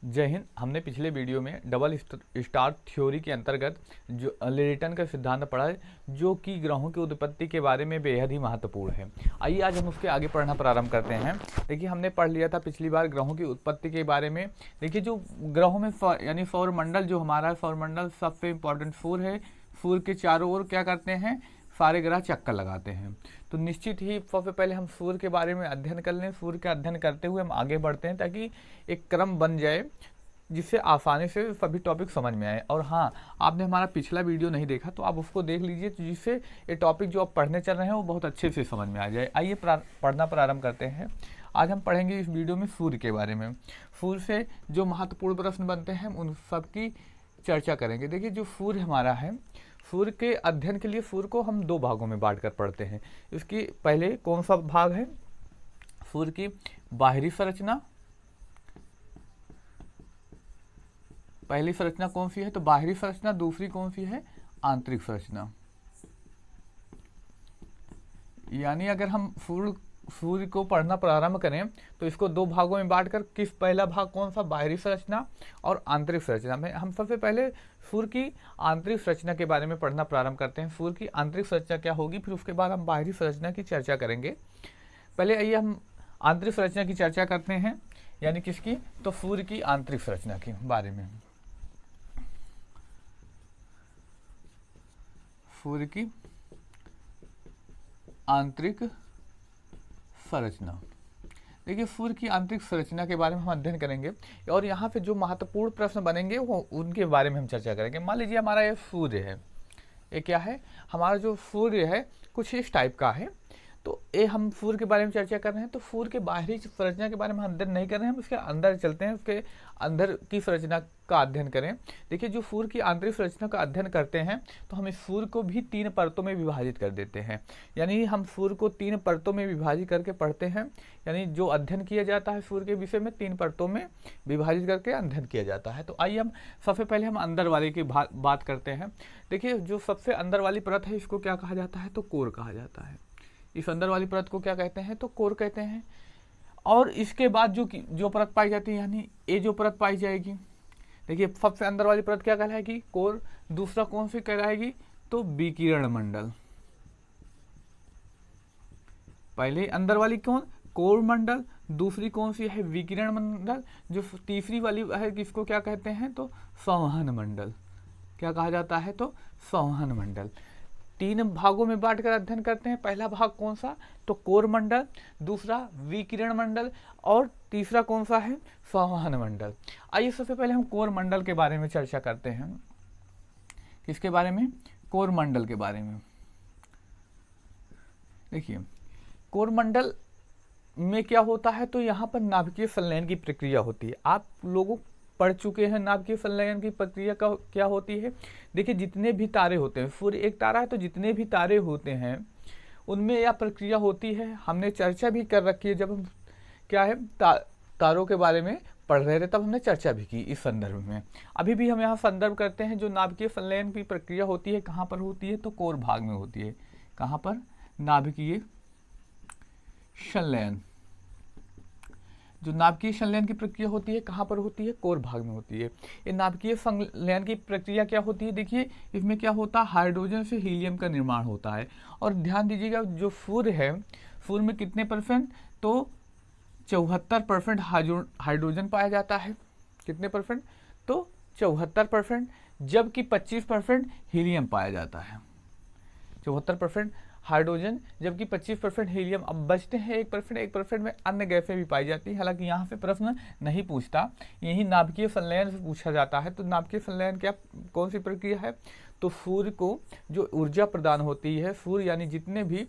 जय हिंद। हमने पिछले वीडियो में डबल स्टार थ्योरी के अंतर्गत जो लिटन का सिद्धांत पढ़ा है, जो कि ग्रहों की उत्पत्ति के बारे में बेहद ही महत्वपूर्ण है। आइए आज हम उसके आगे पढ़ना प्रारंभ करते हैं। देखिए, हमने पढ़ लिया था पिछली बार ग्रहों की उत्पत्ति के बारे में। देखिए, जो ग्रहों में यानी सौरमंडल जो हमारा सौरमंडल सबसे इम्पोर्टेंट सूर्य है। सूर्य के चारों ओर क्या करते हैं, सारे ग्रह चक्कर लगाते हैं। तो निश्चित ही सबसे पहले हम सूर्य के बारे में अध्ययन कर लें। सूर्य का अध्ययन करते हुए हम आगे बढ़ते हैं, ताकि एक क्रम बन जाए जिससे आसानी से सभी टॉपिक समझ में आए। और हाँ, आपने हमारा पिछला वीडियो नहीं देखा तो आप उसको देख लीजिए, तो जिससे ये टॉपिक जो आप पढ़ने चल रहे हैं वो बहुत अच्छे से समझ में आ जाए। आइए पढ़ना प्रारंभ करते हैं। आज हम पढ़ेंगे इस वीडियो में सूर्य के बारे में। सूर्य से जो महत्वपूर्ण प्रश्न बनते हैं उन सब की चर्चा करेंगे। देखिए, जो सूर्य हमारा है, सूर्य के अध्ययन के लिए सूर्य को हम दो भागों में बांट कर पढ़ते हैं। इसकी पहले कौन सा भाग है, सूर्य की बाहरी संरचना। पहली संरचना कौन सी है, तो बाहरी संरचना। दूसरी कौन सी है, आंतरिक संरचना। यानी अगर हम सूर्य को पढ़ना प्रारंभ करें तो इसको दो भागों में बांटकर, किस पहला भाग कौन सा, बाहरी संरचना और आंतरिक संरचना में। हम सबसे पहले सूर्य की आंतरिक संरचना के बारे में पढ़ना प्रारंभ करते हैं। सूर्य की आंतरिक संरचना क्या होगी, फिर उसके बाद हम बाहरी संरचना की चर्चा करेंगे। पहले आइए हम आंतरिक संरचना की चर्चा करते हैं, यानी किसकी, तो सूर्य की आंतरिक संरचना के बारे में। सूर्य की आंतरिक संरचना। देखिए, सूर्य की आंतरिक संरचना के बारे में हम अध्ययन करेंगे, और यहाँ पे जो महत्वपूर्ण प्रश्न बनेंगे वो उनके बारे में हम चर्चा करेंगे। मान लीजिए हमारा ये सूर्य है, ये क्या है, हमारा जो सूर्य है कुछ इस टाइप का है। तो ये हम सूर्य के बारे में चर्चा कर रहे हैं, तो सूर्य के बाहरी संरचना के बारे में अध्ययन नहीं कर रहे हैं, हम उसके अंदर चलते हैं, उसके अंदर की संरचना का अध्ययन करें। देखिए, जो सूर्य की आंतरिक संरचना का अध्ययन करते हैं तो हम इस सूर्य को भी तीन परतों में विभाजित कर देते हैं। यानी हम सूर्य को तीन परतों में विभाजित करके पढ़ते हैं। यानी जो अध्ययन किया जाता है सूर्य के विषय में, तीन परतों में विभाजित करके अध्ययन किया जाता है। तो आइए हम सबसे पहले हम अंदर वाले की बात करते हैं। देखिए, जो सबसे अंदर वाली परत है इसको क्या कहा जाता है, तो कोर कहा जाता है। इस अंदर वाली परत को क्या कहते हैं, तो कोर कहते हैं। और इसके बाद जो परत पाई जाती है, यानी ये जो परत पाई जाएगी, देखिए सबसे अंदर वाली परत क्या कहलाएगी, कोर। दूसरा कौन सी कहलाएगी, तो विकिरण मंडल। पहले अंदर वाली कौन, कोर मंडल। दूसरी कौन सी है, विकिरण मंडल। जो तीसरी वाली है किसको क्या कहते हैं, तो संवहन मंडल। क्या कहा जाता है, तो संवहन मंडल। तीन भागों में बांटकर अध्ययन करते हैं। पहला भाग कौन सा, तो कोर मंडल। दूसरा विकिरण मंडल, और तीसरा कौन सा है, संवहन मंडल। आइए सबसे पहले हम कोर मंडल के बारे में चर्चा करते हैं। किसके बारे में, कोर मंडल के बारे में। देखिए, कोर मंडल में क्या होता है, तो यहाँ पर नाभिकीय संलयन की प्रक्रिया होती है। आप लोगों पढ़ चुके हैं नाभिकीय संलयन की प्रक्रिया का क्या होती है। देखिए, जितने भी तारे होते हैं, सूर्य एक तारा है, तो जितने भी तारे होते हैं उनमें यह प्रक्रिया होती है। हमने चर्चा भी कर रखी है, जब हम क्या है तारों के बारे में पढ़ रहे थे तब हमने चर्चा भी की इस संदर्भ में। अभी भी हम यहाँ संदर्भ करते हैं। जो नाभिकीय संलयन की प्रक्रिया होती है कहाँ पर होती है, तो कोर भाग में होती है। कहाँ पर, नाभिकीय संलयन। जो नाभिकीय संलयन की प्रक्रिया होती है कहाँ पर होती है, कोर भाग में होती है। ये नाभिकीय संलयन की प्रक्रिया क्या होती है, देखिए इसमें क्या होता है, हाइड्रोजन से हीलियम का निर्माण होता है। और ध्यान दीजिएगा, जो सूर्य है, सूर्य में कितने परसेंट, तो 74% हाइड्रोजन पाया जाता है। कितने परसेंट, तो 74%, जबकि 25% हीलियम पाया जाता है। 74% हाइड्रोजन, जबकि 25% हीलियम। अब बचते हैं 1% में अन्य गैसें भी पाई जाती हैं। हालांकि यहाँ से प्रश्न नहीं पूछता, यही नाभिकीय संलयन से पूछा जाता है। तो नाभिकीय संलयन क्या, कौन सी प्रक्रिया है, तो सूर्य को जो ऊर्जा प्रदान होती है, सूर्य यानी जितने भी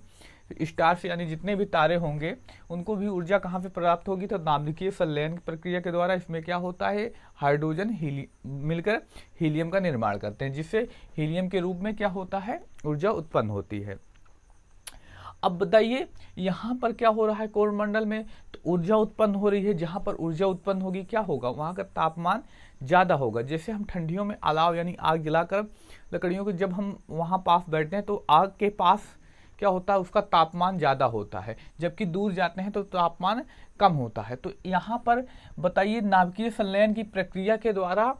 स्टार्स यानी जितने भी तारे होंगे उनको भी ऊर्जा कहाँ से प्राप्त होगी, तो नाभिकीय संलयन की प्रक्रिया के द्वारा। इसमें क्या होता है, हाइड्रोजन मिलकर हीलियम का निर्माण करते हैं, जिससे हीलियम के रूप में क्या होता है, ऊर्जा उत्पन्न होती है। अब बताइए यहाँ पर क्या हो रहा है, कोर मंडल में तो ऊर्जा उत्पन्न हो रही है। जहाँ पर ऊर्जा उत्पन्न होगी क्या होगा, वहाँ का तापमान ज़्यादा होगा। जैसे हम ठंडियों में अलाव यानी आग जलाकर लकड़ियों को जब हम वहाँ पास बैठते हैं तो आग के पास क्या होता है, उसका तापमान ज़्यादा होता है, जबकि दूर जाते हैं तो तापमान कम होता है। तो यहाँ पर बताइए नाभिकीय संलयन की प्रक्रिया के द्वारा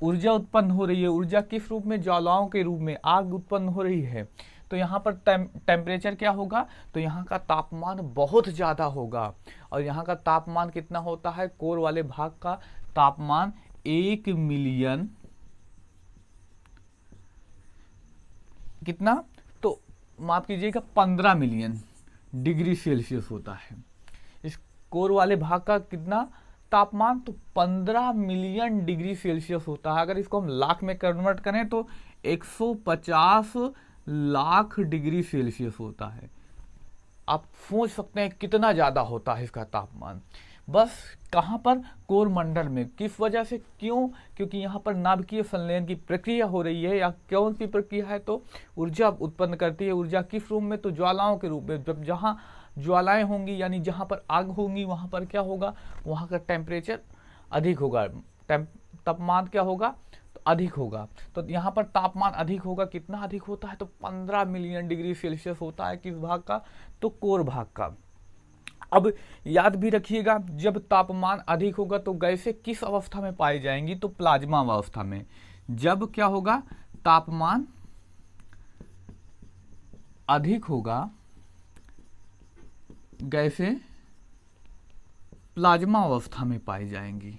ऊर्जा उत्पन्न हो रही है। ऊर्जा किस रूप में? ज्वालाओं के रूप में आग उत्पन्न हो रही है। तो यहाँ पर टेम्परेचर क्या होगा? तो यहाँ का तापमान बहुत ज़्यादा होगा। और यहाँ का तापमान कितना होता है? कोर वाले भाग का तापमान 1 मिलियन, कितना? तो माफ कीजिएगा 15 मिलियन डिग्री सेल्सियस होता है। इस कोर वाले भाग का कितना तापमान? तो 15 मिलियन डिग्री सेल्सियस होता है। अगर इसको हम लाख में कन्वर्ट करें तो 150 लाख डिग्री सेल्सियस होता है। आप सोच सकते हैं कितना ज़्यादा होता है इसका तापमान। बस कहाँ पर? कोर मंडल में। किस वजह से? क्यों? क्योंकि यहाँ पर नाभिकीय संलयन की प्रक्रिया हो रही है। या कौन सी प्रक्रिया है? तो ऊर्जा उत्पन्न करती है। ऊर्जा किस रूप में? तो ज्वालाओं के रूप में। जब जहाँ ज्वालाएं होंगी यानी जहाँ पर आग होंगी वहाँ पर क्या होगा? वहाँ का टेम्परेचर अधिक होगा, तापमान क्या होगा? तो अधिक होगा। तो यहाँ पर तापमान अधिक होगा। कितना अधिक होता है? तो 15 मिलियन डिग्री सेल्सियस होता है। किस भाग का? तो कोर भाग का। अब याद भी रखिएगा, जब तापमान अधिक होगा तो गैसें किस अवस्था में पाई जाएंगी? तो प्लाज्मा अवस्था में। जब क्या होगा? तापमान अधिक होगा, गैसें प्लाज्मा अवस्था में पाई जाएंगी,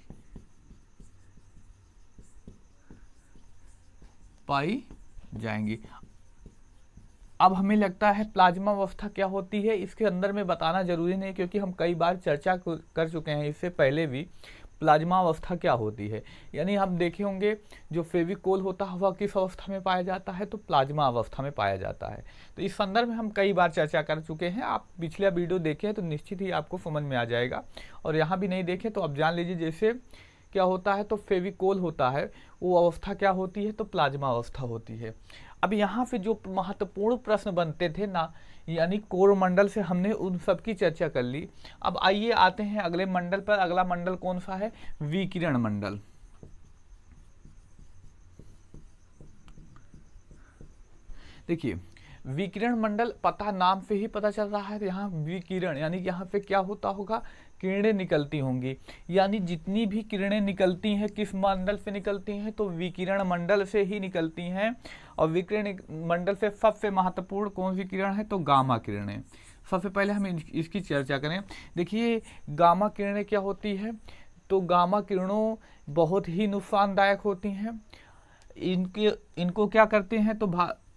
अब हमें लगता है प्लाज्मा अवस्था क्या होती है इसके अंदर में बताना जरूरी नहीं, क्योंकि हम कई बार चर्चा कर चुके हैं इससे पहले भी। प्लाज्मा अवस्था क्या होती है? यानी हम देखे होंगे जो फेविकोल होता है वह किस अवस्था में पाया जाता है? तो प्लाज्मा अवस्था में पाया जाता है। तो इस संदर्भ में हम कई बार चर्चा कर चुके हैं। आप पिछला वीडियो देखें तो निश्चित ही आपको समझ में आ जाएगा, और यहाँ भी नहीं देखें तो आप जान लीजिए। जैसे क्या होता है? तो फेविकोल होता है, वो अवस्था क्या होती है? तो प्लाज्मा अवस्था होती है। अब यहाँ पे जो महत्वपूर्ण प्रश्न बनते थे ना, यानी कोर मंडल से हमने उन सब की चर्चा कर ली। अब आइए आते हैं अगले मंडल पर। अगला मंडल कौन सा है? विकिरण मंडल। देखिए विकिरण मंडल, पता नाम से ही पता चल रहा है। यहाँ विकिरण यानी यहाँ पे क्या होता होगा? किरणें निकलती होंगी। यानी जितनी भी किरणें निकलती हैं किस मंडल से निकलती हैं? तो विकिरण मंडल से ही निकलती हैं। और विकिरण मंडल से सबसे महत्वपूर्ण कौन सी किरण है? तो गामा किरणें। सबसे पहले हम इसकी चर्चा करें। देखिए गामा किरणें क्या होती है? तो गामा किरणों बहुत ही नुकसानदायक होती हैं। इनको क्या करते हैं? तो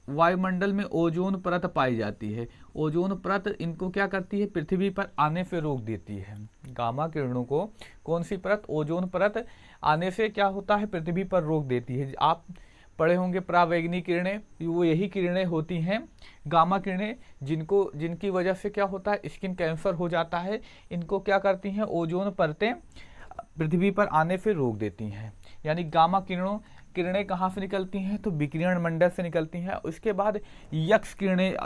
वायुमंडल में ओजोन परत पाई जाती है। ओजोन परत इनको क्या करती है? पृथ्वी पर आने से रोक देती है। गामा किरणों को कौन सी परत? ओजोन परत आने से क्या होता है? पृथ्वी पर रोक देती है। आप पढ़े होंगे परावैंगनी किरणें, वो यही किरणें होती हैं गामा किरणें, जिनकी वजह से क्या होता है? स्किन कैंसर हो जाता है। इनको क्या करती हैं? ओजोन परतें पृथ्वी पर आने से रोक देती हैं। यानी गामा किरणें कहाँ से निकलती हैं? तो विकिरण मंडल से निकलती हैं। उसके बाद यक्स किरणें,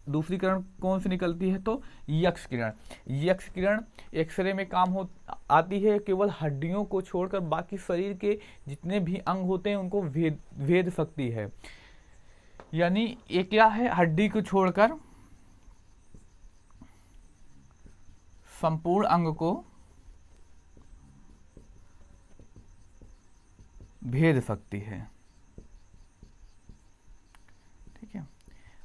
दूसरी किरण कौन सी निकलती है? तो यक्स किरण। यक्स किरण एक्सरे में काम आती है। केवल हड्डियों को छोड़कर बाकी शरीर के जितने भी अंग होते हैं उनको भेद सकती है। यानी ये क्या है? हड्डी को छोड़कर संपूर्ण अंग को भेद सकती है। ठीक है,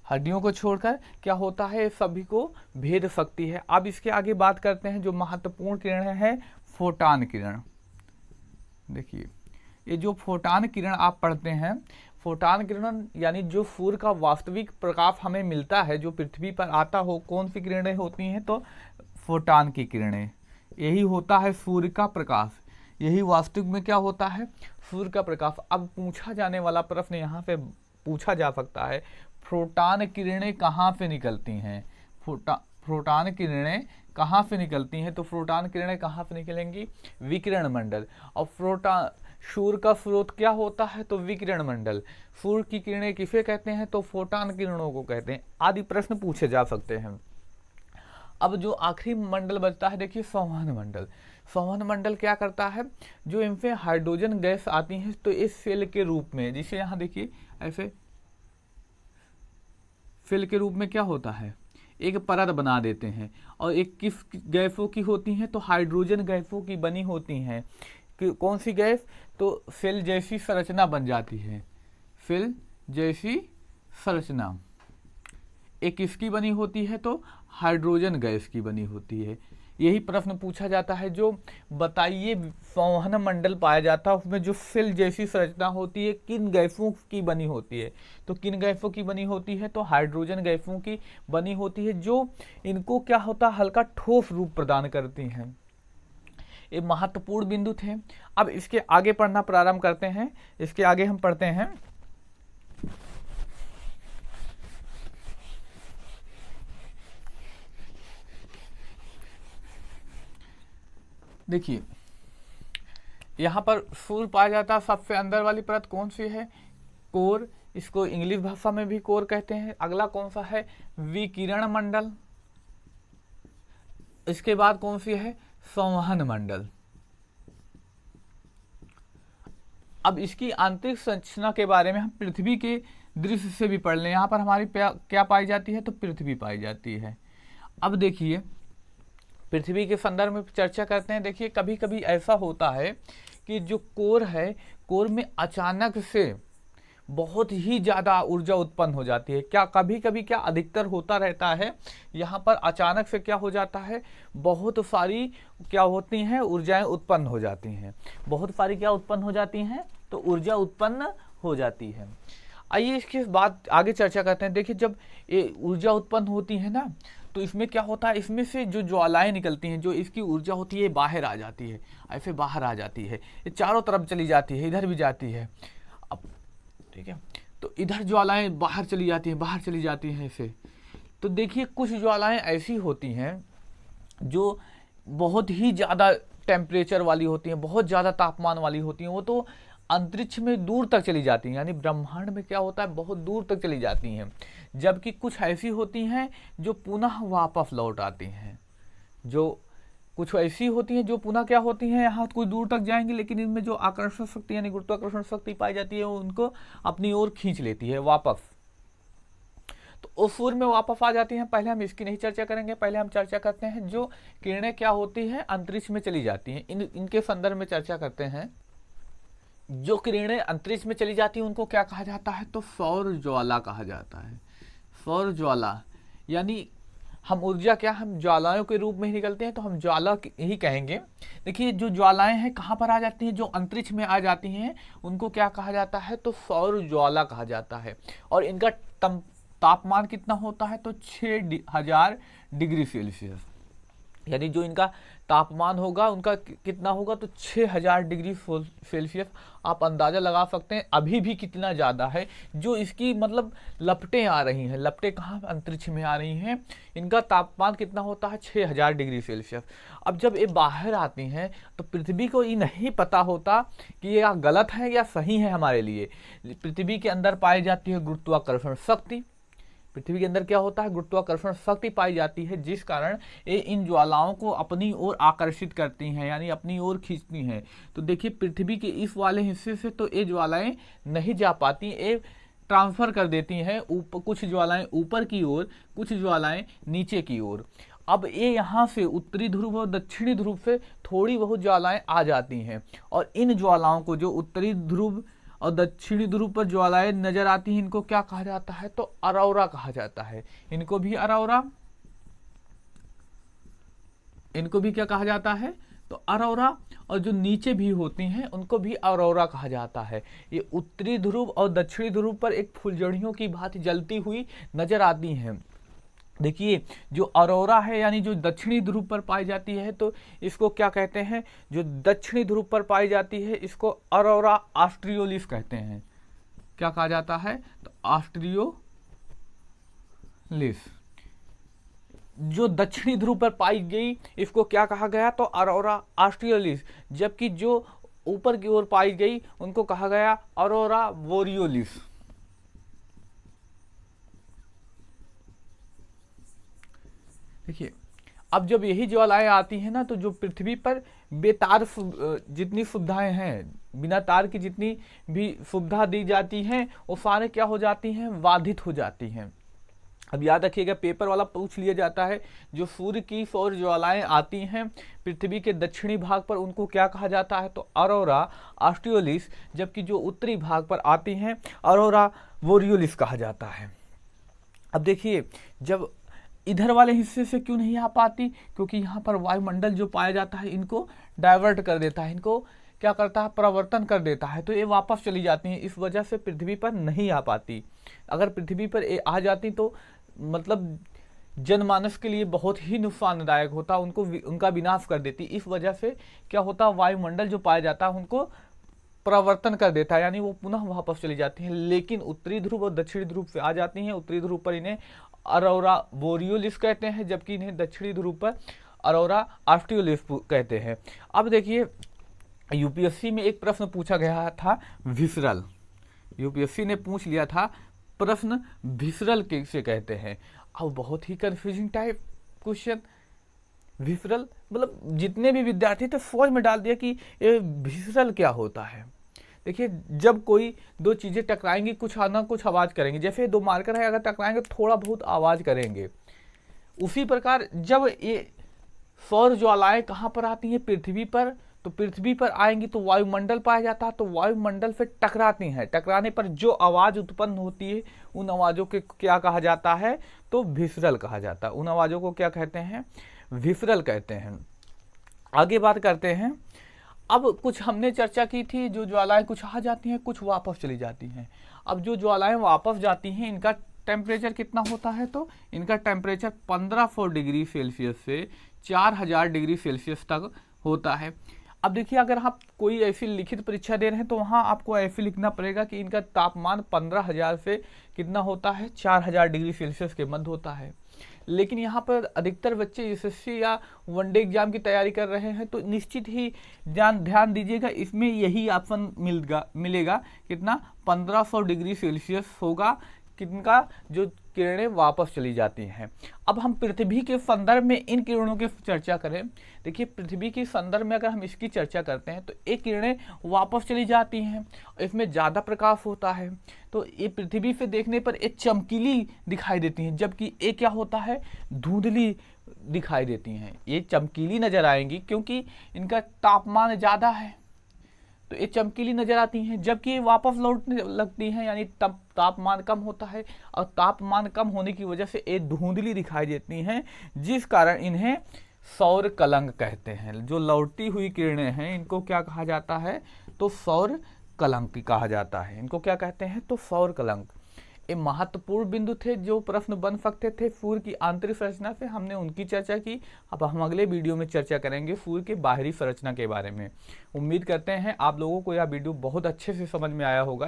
हड्डियों को छोड़कर क्या होता है? सभी को भेद सकती है। अब इसके आगे बात करते हैं जो महत्वपूर्ण किरण है, फोटान किरण। देखिए ये जो फोटान किरण आप पढ़ते हैं, फोटान किरण यानी जो सूर्य का वास्तविक प्रकाश हमें मिलता है, जो पृथ्वी पर आता हो, कौन सी किरणें होती हैं? तो फोटान की किरणें। यही होता है सूर्य का प्रकाश। यही वास्तविक में क्या होता है? सूर्य का प्रकाश। अब पूछा जाने वाला प्रश्न यहाँ पे पूछा जा सकता है, फोटान किरणें कहाँ से निकलती हैं? फोटान किरणें कहाँ से निकलती हैं? तो फोटान किरणें कहाँ से निकलेंगी? विकिरण मंडल। और सूर्य का स्रोत क्या होता है? तो विकिरण मंडल। सूर्य की किरणें किसे कहते हैं? तो फोटान किरणों को कहते हैं। आदि प्रश्न पूछे जा सकते हैं। अब जो आखिरी मंडल बचता है, देखिए संवहन मंडल। संवहन मंडल क्या करता है? जो इनसे हाइड्रोजन गैस आती है तो इस सेल के रूप में, जिसे यहाँ देखिए ऐसे फिल के रूप में क्या होता है, एक परत बना देते हैं। और एक किस गैसों की होती हैं, तो हाइड्रोजन गैसों की बनी होती हैं। कौन सी गैस, तो फिल जैसी संरचना बन जाती है, फिल जैसी संरचना एक किसकी बनी होती है, तो हाइड्रोजन गैस की बनी होती है। यही प्रश्न पूछा जाता है, जो बताइए संवहन मंडल पाया जाता है उसमें जो फिल जैसी संरचना होती है किन गैसों की बनी होती है, तो किन गैसों की बनी होती है, तो हाइड्रोजन गैसों की बनी होती है, जो इनको क्या होता है, हल्का ठोस रूप प्रदान करती हैं। ये महत्वपूर्ण बिंदु थे। अब इसके आगे पढ़ना प्रारंभ करते हैं। इसके आगे हम पढ़ते हैं देखिए यहाँ पर सूर्य पाया जाता है, सबसे अंदर वाली परत कौन सी है, कोर, इसको इंग्लिश भाषा में भी कोर कहते हैं। अगला कौन सा है, विकिरण मंडल। इसके बाद कौन सी है, संवहन मंडल। अब इसकी आंतरिक संरचना के बारे में हम पृथ्वी के दृश्य से भी पढ़ लें। यहाँ पर हमारी क्या पाई जाती है, तो पृथ्वी पाई जाती है। अब देखिए पृथ्वी के संदर्भ में चर्चा करते हैं। देखिए कभी कभी ऐसा होता है कि जो कोर है, कोर में अचानक से बहुत ही ज़्यादा ऊर्जा उत्पन्न हो जाती है। क्या कभी कभी क्या अधिकतर होता रहता है, यहाँ पर अचानक से क्या हो जाता है, बहुत सारी क्या होती हैं, ऊर्जाएं उत्पन्न हो जाती हैं। बहुत सारी क्या उत्पन्न हो जाती हैं, तो ऊर्जा उत्पन्न हो जाती है। आइए इसके बाद आगे चर्चा करते हैं। देखिए जब ये ऊर्जा उत्पन्न होती है ना, तो इसमें क्या होता है, इसमें से जो ज्वालाएं निकलती हैं, जो इसकी ऊर्जा होती है बाहर आ जाती है, ऐसे बाहर आ जाती है, ये चारों तरफ चली जाती है, इधर भी जाती है। अब ठीक है, तो इधर ज्वालाएं बाहर चली जाती हैं, बाहर चली जाती हैं ऐसे। तो देखिए कुछ ज्वालाएं ऐसी होती हैं जो बहुत ही ज़्यादा टेम्परेचर वाली होती हैं, बहुत ज़्यादा तापमान वाली होती हैं, वो तो अंतरिक्ष में दूर तक चली जाती हैं, यानी ब्रह्मांड में क्या होता है, बहुत दूर तक चली जाती हैं। जबकि कुछ ऐसी होती हैं जो पुनः वापस लौट आती हैं। जो कुछ ऐसी होती हैं जो पुनः क्या होती हैं, यहाँ कुछ दूर तक जाएंगी, लेकिन इनमें जो आकर्षण शक्ति यानी गुरुत्वाकर्षण शक्ति पाई जाती है, वो उनको अपनी ओर खींच लेती है वापस, तो उस सूर्य में वापस आ जाती हैं। पहले हम इसकी नहीं चर्चा करेंगे, पहले हम चर्चा करते हैं जो किरणें क्या होती हैं, अंतरिक्ष में चली जाती हैं, इनके संदर्भ में चर्चा करते हैं। जो किरणें अंतरिक्ष में चली जाती हैं उनको क्या कहा जाता है, तो सौर ज्वाला कहा जाता है। सौर ज्वाला यानी हम ऊर्जा क्या, हम ज्वालाओं के रूप में ही निकलते हैं, तो हम ज्वाला ही कहेंगे। देखिए जो ज्वालाएं हैं कहाँ पर आ जाती हैं, जो अंतरिक्ष में आ जाती हैं उनको क्या कहा जाता है, तो सौर ज्वाला कहा जाता है। और इनका तापमान कितना होता है, तो 6000 डिग्री सेल्सियस, यानी जो इनका तापमान होगा उनका कितना होगा, तो 6000 डिग्री सेल्सियस। आप अंदाज़ा लगा सकते हैं अभी भी कितना ज़्यादा है। जो इसकी मतलब लपटें आ रही हैं, लपटें कहाँ, अंतरिक्ष में आ रही हैं, इनका तापमान कितना होता है, 6000 डिग्री सेल्सियस। अब जब ये बाहर आती हैं तो पृथ्वी को ये नहीं पता होता कि ये गलत है या सही है हमारे लिए। पृथ्वी के अंदर पाई जाती है गुरुत्वाकर्षण शक्ति, पृथ्वी के अंदर क्या होता है, गुरुत्वाकर्षण शक्ति पाई जाती है, जिस कारण ये इन ज्वालाओं को अपनी ओर आकर्षित करती हैं, यानी अपनी ओर खींचती हैं। तो देखिए पृथ्वी के इस वाले हिस्से से तो ये ज्वालाएं नहीं जा पाती, ये ट्रांसफर कर देती हैं ऊपर, कुछ ज्वालाएं ऊपर की ओर, कुछ ज्वालाएं नीचे की ओर। अब ये यहाँ से उत्तरी ध्रुव और दक्षिणी ध्रुव से थोड़ी बहुत ज्वालाएं आ जाती हैं, और इन ज्वालाओं को जो उत्तरी ध्रुव और दक्षिणी ध्रुव पर ज्वालाएं नजर आती हैं, इनको क्या कहा जाता है, तो अरोरा कहा जाता है। इनको भी अरोरा, इनको भी क्या कहा जाता है, तो अरोरा। और जो नीचे भी होती हैं उनको भी अरोरा कहा जाता है। ये उत्तरी ध्रुव और दक्षिणी ध्रुव पर एक फुलझड़ियों की भांति जलती हुई नजर आती हैं। देखिए जो अरोरा है यानी जो दक्षिणी ध्रुव पर पाई जाती है, तो इसको क्या कहते हैं, जो दक्षिणी ध्रुव पर पाई जाती है इसको अरोरा ऑस्ट्रियोलिस कहते हैं। क्या कहा जाता है, तो ऑस्ट्रियोलिस। जो दक्षिणी ध्रुव पर पाई गई इसको क्या कहा गया, तो अरोरा ऑस्ट्रियोलिस। जबकि जो ऊपर की ओर पाई गई उनको कहा गया अरोरा बोरियोलिस। देखिए अब जब यही ज्वालाएं आती हैं ना, तो जो पृथ्वी पर बेतार जितनी सुविधाएं हैं, बिना तार की जितनी भी सुविधा दी जाती हैं, वो सारे क्या हो जाती हैं, बाधित हो जाती हैं। अब याद रखिएगा, पेपर वाला पूछ लिया जाता है, जो सूर्य की सौर ज्वालाएं आती हैं पृथ्वी के दक्षिणी भाग पर उनको क्या कहा जाता है, तो अरोरा ऑस्ट्रियोलिस, जबकि जो उत्तरी भाग पर आती हैं अरोरा बोरियोलिस कहा जाता है। अब देखिए, जब इधर वाले हिस्से से क्यों नहीं आ पाती, क्योंकि यहाँ पर वायुमंडल जो पाया जाता है इनको डाइवर्ट कर देता है, इनको क्या करता है, परिवर्तन कर देता है, तो ये वापस चली जाती हैं, इस वजह से पृथ्वी पर नहीं आ पाती। अगर पृथ्वी पर ये आ जाती तो मतलब जनमानस के लिए बहुत ही नुकसानदायक होता, उनको उनका विनाश कर देती। इस वजह से क्या होता, वायुमंडल जो पाया जाता है उनको परिवर्तन कर देता है, यानी वो पुनः वापस चली जाती हैं। लेकिन उत्तरी ध्रुव और दक्षिणी ध्रुव पे आ जाती हैं। उत्तरी ध्रुव पर इन्हें अरोरा बोरियोलिस कहते हैं, जबकि इन्हें दक्षिणी ध्रुव पर अरोरा ऑस्ट्रियोलिस कहते हैं। अब देखिए, यूपीएससी में एक प्रश्न पूछा गया था विसरल, यूपीएससी ने पूछ लिया था प्रश्न विसरल किसे कहते हैं। अब बहुत ही कंफ्यूजिंग टाइप क्वेश्चन, विसरल मतलब जितने भी विद्यार्थी थे सोच में डाल दिया कि ये विसरल क्या होता है। देखिए, जब कोई दो चीजें टकराएंगी कुछ ना कुछ आवाज करेंगे, जैसे दो मार्कर है अगर टकराएंगे थोड़ा बहुत आवाज करेंगे, उसी प्रकार जब ये सौर ज्वालाएं कहाँ पर आती हैं, पृथ्वी पर, तो पृथ्वी पर आएंगी तो वायुमंडल पाया जाता है, तो वायुमंडल से टकराती हैं, टकराने पर जो आवाज उत्पन्न होती है उन आवाजों के क्या कहा जाता है, तो विसरल कहा जाता है। उन आवाजों को क्या कहते हैं, विसरल कहते हैं। आगे बात करते हैं। अब कुछ हमने चर्चा की थी, जो ज्वालाएं कुछ आ जाती हैं कुछ वापस चली जाती हैं। अब जो ज्वालाएं वापस जाती हैं इनका टेम्परेचर कितना होता है, तो इनका टेम्परेचर 1500 डिग्री सेल्सियस से 4000 डिग्री सेल्सियस तक होता है। अब देखिए, अगर आप कोई ऐसी लिखित परीक्षा दे रहे हैं तो वहाँ आपको ऐसे लिखना पड़ेगा कि इनका तापमान 15000 से कितना होता है, 4000 डिग्री सेल्सियस के मध्य होता है। लेकिन यहाँ पर अधिकतर बच्चे एसएससी या वनडे एग्जाम की तैयारी कर रहे हैं, तो निश्चित ही ध्यान दीजिएगा, इसमें यही ऑप्शन मिलेगा कितना, 1500 डिग्री सेल्सियस होगा किनका, जो किरणें वापस चली जाती हैं। अब हम पृथ्वी के संदर्भ में इन किरणों की चर्चा करें। देखिए, पृथ्वी के संदर्भ में अगर हम इसकी चर्चा करते हैं तो ये किरणें वापस चली जाती हैं, इसमें ज़्यादा प्रकाश होता है, तो ये पृथ्वी से देखने पर एक चमकीली दिखाई देती हैं, जबकि ये क्या होता है, धुंधली दिखाई देती हैं। ये चमकीली नजर आएंगी क्योंकि इनका तापमान ज़्यादा है, तो ये चमकीली नजर आती हैं, जबकि वापस लौटने लगती हैं, यानी तब तापमान कम होता है, और तापमान कम होने की वजह से ये धुंधली दिखाई देती हैं, जिस कारण इन्हें सौर कलंक कहते हैं। जो लौटती हुई किरणें हैं इनको क्या कहा जाता है, तो सौर कलंक कहा जाता है। इनको क्या कहते हैं, तो सौर कलंक। ये महत्वपूर्ण बिंदु थे जो प्रश्न बन सकते थे सूर्य की आंतरिक संरचना से, हमने उनकी चर्चा की। अब हम अगले वीडियो में चर्चा करेंगे सूर्य की बाहरी संरचना के बारे में। उम्मीद करते हैं आप लोगों को यह वीडियो बहुत अच्छे से समझ में आया होगा।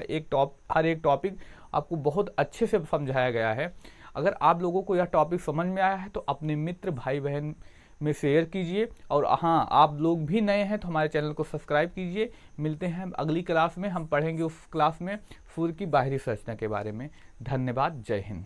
हर एक टॉपिक आपको बहुत अच्छे से समझाया गया है। अगर आप लोगों को यह टॉपिक समझ में आया है तो अपने मित्र भाई बहन में शेयर कीजिए, और हाँ, आप लोग भी नए हैं तो हमारे चैनल को सब्सक्राइब कीजिए। मिलते हैं अगली क्लास में, हम पढ़ेंगे उस क्लास में सूर्य की बाहरी संरचना के बारे में। धन्यवाद, जय हिंद।